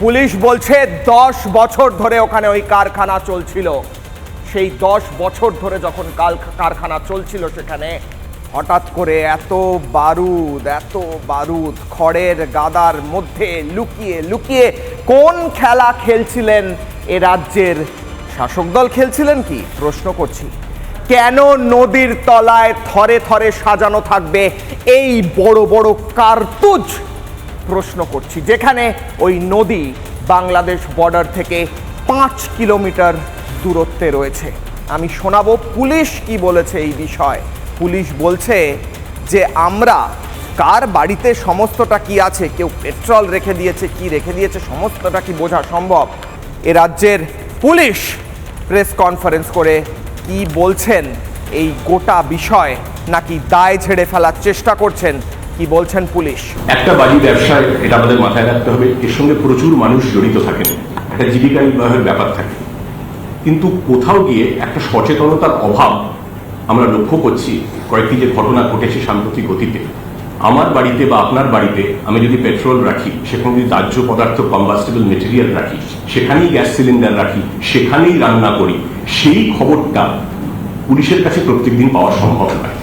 Police বলছে 10 বছর ধরে ওখানে ওই কারখানা চলছিল। সেই 10 বছর ধরে যখন কারখানা চলছিল সেখানে হঠাৎ করে এত বারুদ খড়ের গাদার মধ্যে লুকিয়ে লুকিয়ে কোন খেলা খেলছিলেন এ রাজ্যের শাসক দল? খেলছিলেন কি প্রশ্ন করছি। কেন নদীর তলায় থরে থরে সাজানো থাকবে এই বড় বড় কার্তুজ প্রশ্ন করছি, যেখানে ওই নদী বাংলাদেশ বর্ডার থেকে 5 কিলোমিটার দূরত্বে রয়েছে। আমি শোনাবো পুলিশ কি বলেছে এই বিষয়ে। পুলিশ বলছে যে আমরা কার বাড়িতে সমস্তটা কি আছে, কেউ পেট্রোল রেখে দিয়েছে, কি রেখে দিয়েছে সমস্তটা কি বোঝা সম্ভব? এ রাজ্যের পুলিশ প্রেস কনফারেন্স করে কি বলছেন এই গোটা বিষয়, নাকি দায় ঝেড়ে ফেলার চেষ্টা করছেন, কি বলছেন পুলিশ? একটা বাড়ি ব্যবসায়, এটা আমাদের মাথায় রাখতে হবে, এর সঙ্গে প্রচুর মানুষ জড়িত থাকেন, একটা জীবিকা নির্বাহের ব্যাপার থাকে, কিন্তু কোথাও গিয়ে একটা সচেতনতার অভাব আমরা লক্ষ্য করছি। কয়েকটি যে ঘটনা ঘটেছে সাম্প্রতিক গতিতে, আমার বাড়িতে বা আপনার বাড়িতে আমি যদি পেট্রোল রাখি, সেখানে যদি দাহ্য পদার্থ কম্বাস্টেবল মেটেরিয়াল রাখি, সেখানেই গ্যাস সিলিন্ডার রাখি, সেখানেই রান্না করি, সেই খবরটা পুলিশের কাছে প্রত্যেকদিন পাওয়া সম্ভব নয়।